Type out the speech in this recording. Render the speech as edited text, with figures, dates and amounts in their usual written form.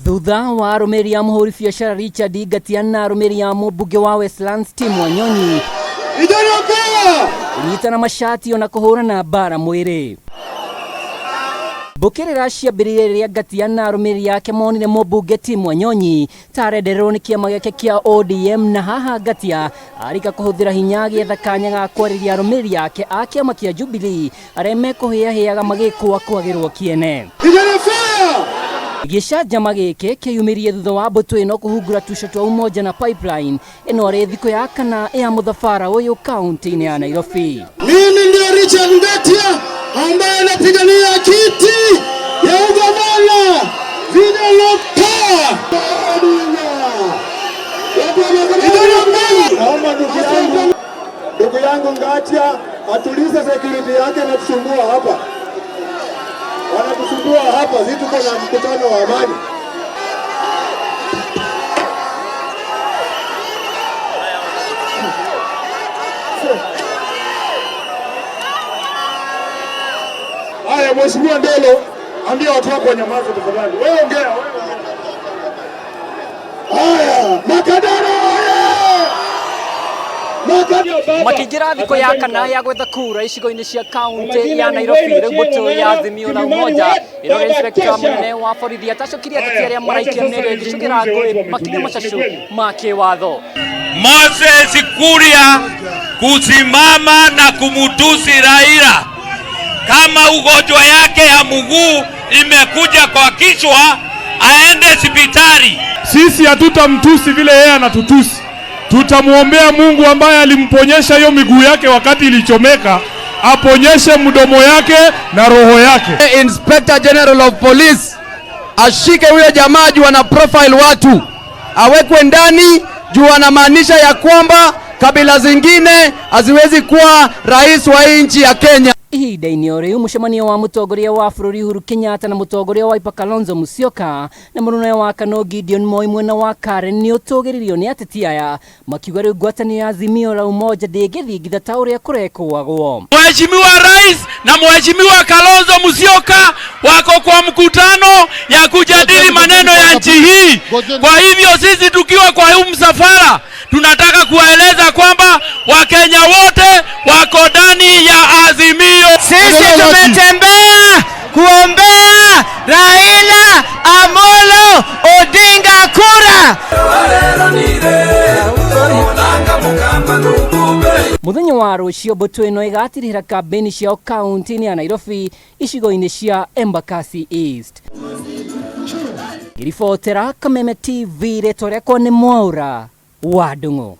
Thutha wa Arumiriri ya muhuri biacara Richard Ngatia na Arumiriri ya mbunge wa Westlands Tim Wanyonyi kunyitana mashati ona kuhurana bara mwiri. Bukirira ciambiririe riria Ngatia na Arumiriri yake monire mbunge Tim Wanyonyi ta arendererwo ni kiama giake kia ODM, na haha Ngatia arika kuhuthira hinya gietha kanya ga kwariria Arumiriri yake a kiama kia Jubilee aria mekuhiahiaga magikwa kwagirwo kiene. Gicanjama giki kiyumirie thutha wa mbutu ino kuhungura tusho twa umoja na pipeline ino ri thiko ya kana ya muthabara uyu kaunti ya Nairobi. Mimi ndio Richard Ngatia ambaye anapigania kiti ya ungabana naomba ndugu yangu Ngatia atulize security yake na kusumbua hapa. Wanatusumbua hapa, sisi tuko na mkutano wa amani. Haya, Mheshimiwa Ndelo, ambia watu wako wanyamaze tafadhali. Wewe ongea, wewe. Haya, Makadara. Makigira thiko ya kana ya gwetha kura icigo-ini cia kaunti ya Nairobi, riu mbutu ya Azimio La Umoja iro inspector munene wa borithi atacokirie ateti aria maraikia mĩrĩ gicugira ngui makinya macacu ma kiwatho. Moses Kuria kusimama na kumutusi Raila kama ugonjwa yake ya mguu imekuja kwa kichwa aende hospitali. Sisi hatutamtusi vile yeye anatutusi. Tutamuombea Mungu ambaye alimponyesha hiyo miguu yake wakati ilichomeka, aponyeshe mdomo yake na roho yake. Inspector General of Police ashike huyo jamaa juu ana profile watu, awekwe ndani juu anamaanisha ya kwamba kabila zingine haziwezi kuwa rais wa nchi ya Kenya. Ihinda-inĩ o rĩu mucemanio wa mutongoria wa bũrũri Uhuru Kenyatta na mutongoria wa Kalonzo Musyoka na mũnene wa Kano Gideon Moi mwena wa Karen nĩ ũtũgĩririo nĩ ateti aya makiuga rĩu ngwatanĩro ya Azimio La Umoja ndĩngĩthingitha ta ũrĩa kũrekũagwo. Mheshimiwa Rais na Mheshimiwa Kalonzo Musyoka wako kwa mkutano ya kujadili maneno ya nchi hii. Kwa hivyo sisi tukiwa kwa huu msafara tunataka kuwaeleza kwamba Wakenya wote wako ndani ya Azimio. Sisi tumetembea kuombea Raila Amolo Odinga kura. Muthenya wa rũciũ mbutu ĩno ĩgatirĩra kambĩini ciao kaunti-inĩ ya Nairobi icigo-inĩ cia Embakasi East. Iribotera Kameme TV rĩtwa rĩakwa nĩ Mwaura wa Ndung'u.